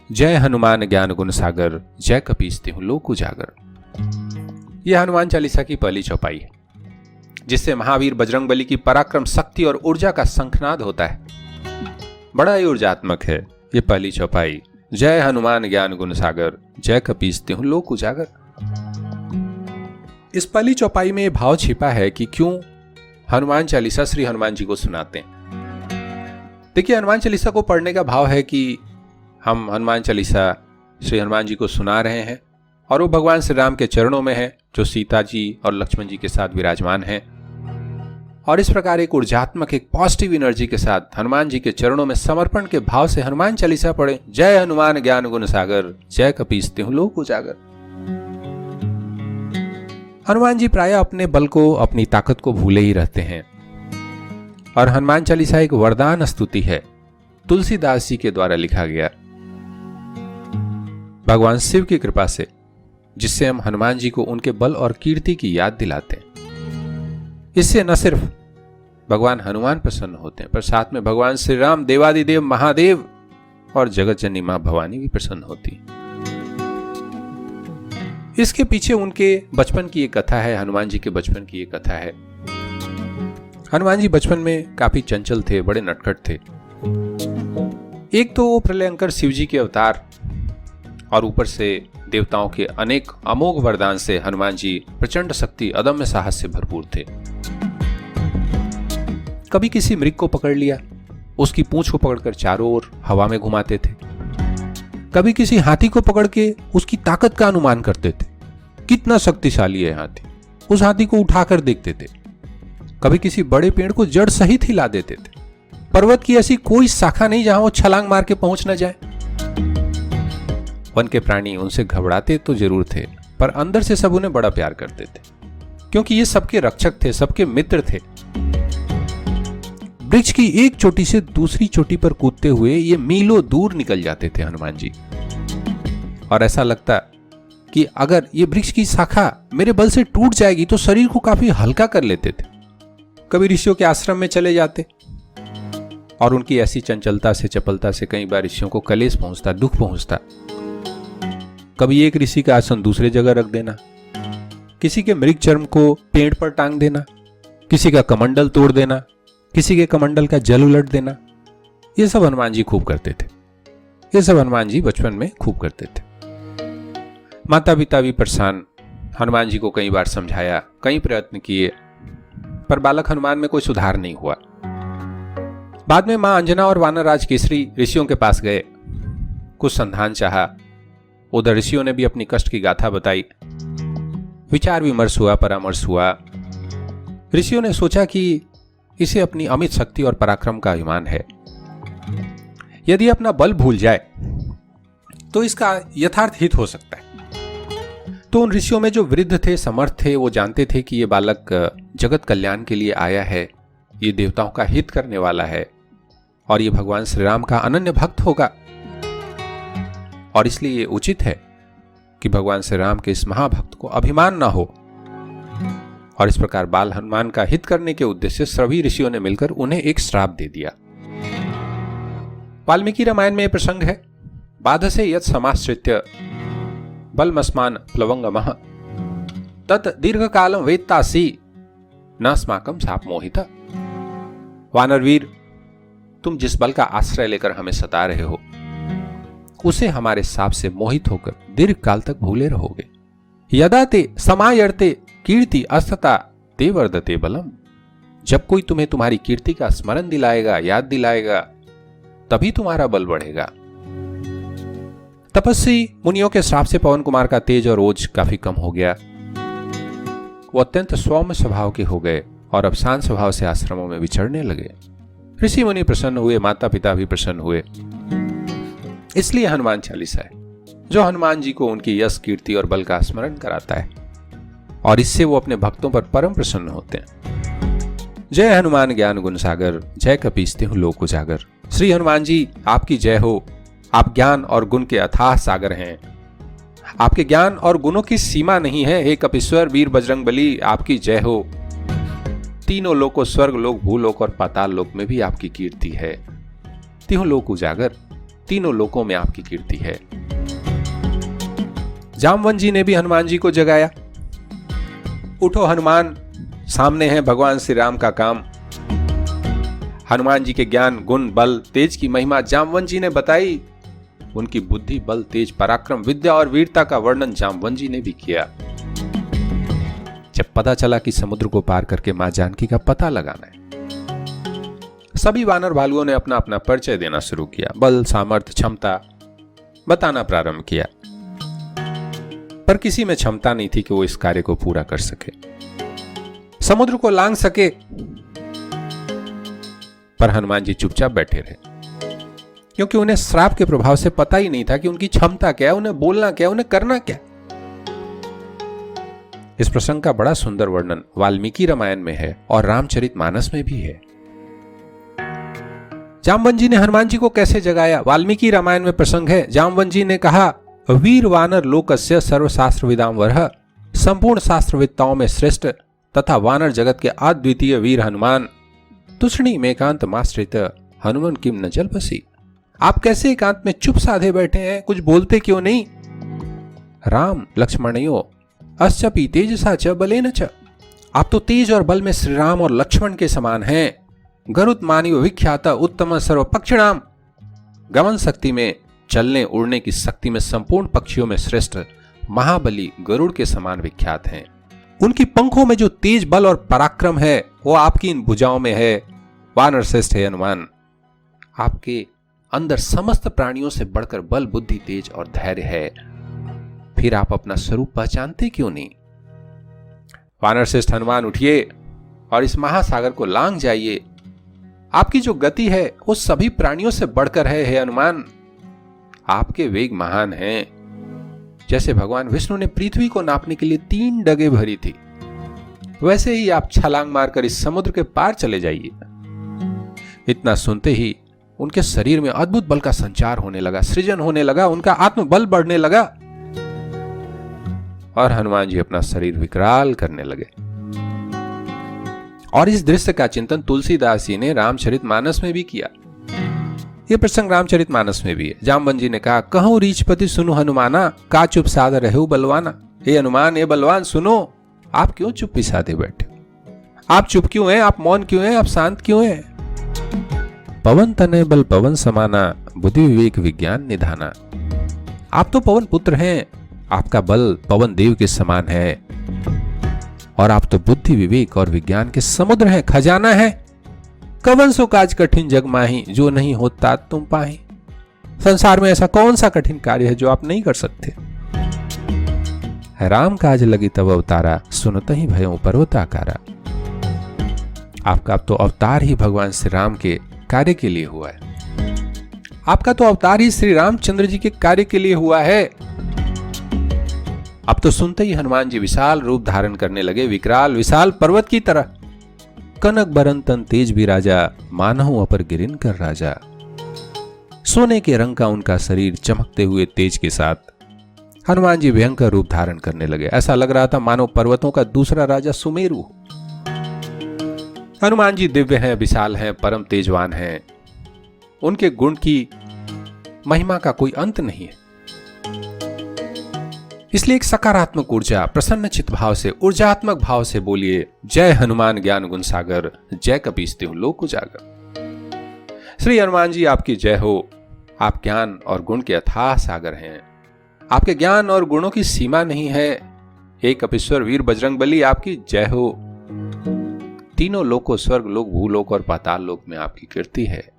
जय हनुमान ज्ञान गुण सागर, जय कपीस तिहुँ लोक उजागर। यह हनुमान चालीसा की पहली चौपाई है, जिससे महावीर बजरंगबली की पराक्रम, शक्ति और ऊर्जा का शंखनाद होता है। बड़ा ही ऊर्जात्मक है ये पहली चौपाई। जय हनुमान ज्ञान गुण सागर, जय कपीस तिहुँ लोक उजागर। इस पहली चौपाई में भाव छिपा है कि क्यों हनुमान चालीसा श्री हनुमान जी को सुनाते हैं। देखिए, हनुमान चालीसा को पढ़ने का भाव है कि हम हनुमान चालीसा श्री हनुमान जी को सुना रहे हैं और वो भगवान श्री राम के चरणों में है, जो सीता जी और लक्ष्मण जी के साथ विराजमान हैं। और इस प्रकार एक ऊर्जात्मक, एक पॉजिटिव एनर्जी के साथ हनुमान जी के चरणों में समर्पण के भाव से हनुमान चालीसा पढ़ें। जय हनुमान ज्ञान गुण सागर, जय कपीस तिहुँ लोक उजागर। हनुमान जी प्रायः अपने बल को, अपनी ताकत को भूले ही रहते हैं और हनुमान चालीसा एक वरदान स्तुति है, तुलसीदास जी के द्वारा लिखा गया, भगवान शिव की कृपा से, जिससे हम हनुमान जी को उनके बल और कीर्ति की याद दिलाते हैं। इससे न सिर्फ भगवान हनुमान प्रसन्न होते हैं, पर साथ में भगवान श्री राम, देवादिदेव महादेव और जगत जननी मां भवानी भी प्रसन्न होती। इसके पीछे उनके बचपन की एक कथा है, हनुमान जी के बचपन की एक कथा है। हनुमान जी बचपन में काफी चंचल थे, बड़े नटखट थे। एक तो वो प्रलयंकर शिव जी के अवतार और ऊपर से देवताओं के अनेक अमोघ वरदान से हनुमान जी प्रचंड शक्ति, अदम्य साहस से भरपूर थे। कभी किसी मृग को पकड़ लिया, उसकी पूंछ को पकड़कर चारों ओर हवा में घुमाते थे। कभी किसी हाथी को पकड़ के उसकी ताकत का अनुमान करते थे, कितना शक्तिशाली है हाथी, उस हाथी को उठाकर देखते थे। कभी किसी बड़े पेड़ को जड़ सहित हिला देते थे। पर्वत की ऐसी कोई शाखा नहीं जहां वो छलांग मार के पहुंच न जाए। वन के प्राणी उनसे घबराते तो जरूर थे, पर अंदर से सब उन्हें बड़ा प्यार करते थे, क्योंकि ये सबके रक्षक थे, सबके मित्र थे। वृक्ष की एक चोटी से दूसरी चोटी पर कूदते हुए ये मीलों दूर निकल जाते थे हनुमान जी, और ऐसा लगता कि अगर ये वृक्ष की शाखा मेरे बल से टूट जाएगी तो शरीर को काफी हल्का कर लेते थे। कभी ऋषियों के आश्रम में चले जाते और उनकी ऐसी चंचलता से, चपलता से कई बार ऋषियों को कलेश पहुंचता, दुख पहुंचता। कभी एक ऋषि का आसन दूसरे जगह रख देना, किसी के मृग चर्म को पेड़ पर टांग देना, किसी का कमंडल तोड़ देना, किसी के कमंडल का जल उलट देना, ये सब हनुमान जी खूब करते थे। ये सब हनुमान जी बचपन में खूब करते थे। माता पिता भी परेशान, हनुमान जी को कई बार समझाया, कई प्रयत्न किए, पर बालक हनुमान में कोई सुधार नहीं हुआ। बाद में मां अंजना और वानरराज केसरी ऋषियों के पास गए, कुछ संधान चाहा। उधर ऋषियों ने भी अपनी कष्ट की गाथा बताई। विचार विमर्श हुआ, परामर्श हुआ। ऋषियों ने सोचा कि इसे अपनी अमित शक्ति और पराक्रम का अभिमान है। यदि अपना बल भूल जाए तो इसका यथार्थ हित हो सकता है। तो उन ऋषियों में जो वृद्ध थे, समर्थ थे, वो जानते थे कि ये बालक जगत कल्याण के लिए आया है, ये देवताओं का हित करने वाला है और ये भगवान श्री राम का अनन्य भक्त होगा, और इसलिए ये उचित है कि भगवान श्री राम के इस महाभक्त को अभिमान ना हो। और इस प्रकार बाल हनुमान का हित करने के उद्देश्य से सभी ऋषियों ने मिलकर उन्हें एक श्राप दे दिया। वाल्मीकि रामायण में यह प्रसंग है, बाधसे यत् समाश्रित्य बलमस्मान प्लवंगमः तत् दीर्घकालम वेत्तासि नास्माकं शाप मोहिता। वानरवीर, तुम जिस बल का आश्रय लेकर हमें सता रहे हो, उसे हमारे शाप से मोहित होकर दीर्घ काल तक भूले रहोगे। यदा ते समायर्ते कीर्ति अस्तता ते वर्धते बलम। जब कोई तुम्हें तुम्हारी कीर्ति का स्मरण दिलाएगा, याद दिलाएगा, तभी तुम्हारा बल बढ़ेगा। तपस्वी मुनियों के श्राप से पवन कुमार का तेज और ओज काफी कम हो गया। वो अत्यंत सौम्य स्वभाव के हो गए और अब शांत स्वभाव से आश्रमों में विचरने लगे। ऋषि मुनि प्रसन्न हुए, माता पिता भी प्रसन्न हुए। इसलिए हनुमान चालीसा है जो हनुमान जी को उनकी यश, कीर्ति और बल का स्मरण कराता है, और इससे वो अपने भक्तों पर परम प्रसन्न होते हैं। जय हनुमान ज्ञान गुण सागर, जय कपीस तिहुँ लोक उजागर। श्री हनुमान जी आपकी जय हो। आप ज्ञान और गुण के अथाह सागर हैं। आपके ज्ञान और गुणों की सीमा नहीं है। हे कपीश्वर वीर बजरंगबली, आपकी जय हो। तीनों लोकों, स्वर्ग लोक, भूलोक और पाताल लोक में भी आपकी कीर्ति है। तिहुँ लोक उजागर, तीनों लोकों में आपकी कीर्ति है। जामवंत जी ने भी हनुमान जी को जगाया। उठो हनुमान, सामने है भगवान श्री राम का काम। हनुमान जी के ज्ञान, गुण, बल, तेज की महिमा जामवंत जी ने बताई। उनकी बुद्धि, बल, तेज, पराक्रम, विद्या और वीरता का वर्णन जामवंत जी ने भी किया। जब पता चला कि समुद्र को पार करके मां जानकी का पता लगाना है, सभी वानर भालुओं ने अपना अपना परिचय देना शुरू किया। बल, सामर्थ्य, क्षमता बताना प्रारंभ किया, पर किसी में क्षमता नहीं थी कि वो इस कार्य को पूरा कर सके, समुद्र को लांघ सके। पर हनुमान जी चुपचाप बैठे रहे, क्योंकि उन्हें श्राप के प्रभाव से पता ही नहीं था कि उनकी क्षमता क्या है, उन्हें बोलना क्या, उन्हें करना क्या। इस प्रसंग का बड़ा सुंदर वर्णन वाल्मीकि रामायण में है और रामचरितमानस में भी है। जामवंत जी ने हनुमान जी को कैसे जगाया? वाल्मीकि रामायण में प्रसंग है। जामवंत जी ने कहा, वीर वानर लोकस्य सर्वशास्त्र विदाम वरह, संपूर्ण शास्त्रविद्ताओं में श्रेष्ठ तथा वानर जगत के अद्वितीय वीर हनुमान, तुष्णी में एकांत माश्रित हनुमान किम न जल बसी। आप कैसे एकांत में चुप साधे बैठे हैं, कुछ बोलते क्यों नहीं? राम लक्ष्मणयो अस्चपि तेजसा च बलेन च। आप तो तेज और बल में श्री राम और लक्ष्मण के समान हैं। गरुत मानिव विख्यात उत्तम सर्व पक्षिणाम, गमन शक्ति में, चलने उड़ने की शक्ति में संपूर्ण पक्षियों में श्रेष्ठ महाबली गरुड़ के समान विख्यात हैं। उनकी पंखों में जो तेज, बल और पराक्रम है वो आपकी इन भुजाओं में है। वानर श्रेष्ठ है हनुमान, आपके अंदर समस्त प्राणियों से बढ़कर बल, बुद्धि, तेज और धैर्य है। फिर आप अपना स्वरूप पहचानते क्यों नहीं? वानर श्रेष्ठ हनुमान, उठिए और इस महासागर को लांघ जाइए। आपकी जो गति है वो सभी प्राणियों से बढ़कर है। हे हनुमान, आपके वेग महान हैं। जैसे भगवान विष्णु ने पृथ्वी को नापने के लिए 3 डगे भरी थी, वैसे ही आप छलांग मारकर इस समुद्र के पार चले जाइए। इतना सुनते ही उनके शरीर में अद्भुत बल का संचार होने लगा, सृजन होने लगा, उनका आत्मबल बढ़ने लगा और हनुमान जी अपना शरीर विकराल करने लगे। और इस दृश्य का चिंतन तुलसीदास जी ने रामचरितमानस में भी किया। यह प्रसंग रामचरितमानस में भी है। जामवंत जी ने कहा, कहूं रीछपति सुनो हनुमाना, का चुप साध रहु बलवाना। हे हनुमान, हे बलवान, सुनो, आप क्यों चुप साधे बैठे? आप चुप क्यों हैं? आप मौन क्यों हैं? आप शांत क्यों हैं? पवन तनय बल पवन समाना, बुद्धि विवेक विज्ञान निधाना। आप तो पवन पुत्र हैं, आपका बल पवन देव के समान है और आप तो बुद्धि, विवेक और विज्ञान के समुद्र हैं, खजाना है। कवन सो काज कठिन जग माही, जो नहीं होता तुम पाही। संसार में ऐसा कौन सा कठिन कार्य है जो आप नहीं कर सकते? राम काज लगी तब अवतारा, सुनते ही भयों पर्वताकारा। आपका तो अवतार ही भगवान श्री राम के कार्य के लिए हुआ है। आपका तो अवतार ही श्री रामचंद्र जी के कार्य के लिए हुआ है। अब तो सुनते ही हनुमान जी विशाल रूप धारण करने लगे, विकराल विशाल पर्वत की तरह। कनक बरन तन तेज भी राजा, मानहु अपर गिरिन कर राजा। सोने के रंग का उनका शरीर चमकते हुए तेज के साथ हनुमान जी भयंकर रूप धारण करने लगे। ऐसा लग रहा था मानो पर्वतों का दूसरा राजा सुमेरु। हनुमान जी दिव्य हैं, विशाल हैं, परम तेजवान हैं। उनके गुण की महिमा का कोई अंत नहीं है। इसलिए एक सकारात्मक ऊर्जा, प्रसन्न चित्त भाव से, ऊर्जात्मक भाव से बोलिए, जय हनुमान ज्ञान गुण सागर, जय कपीस तिहुँ लोक उजागर। श्री हनुमान जी आपकी जय हो। आप ज्ञान और गुण के अथाह सागर हैं। आपके ज्ञान और गुणों की सीमा नहीं है। हे कपीश्वर वीर बजरंगबली, आपकी जय हो। तीनों लोकों, स्वर्ग लोक, भूलोक और पाताल लोक में आपकी कीर्ति है।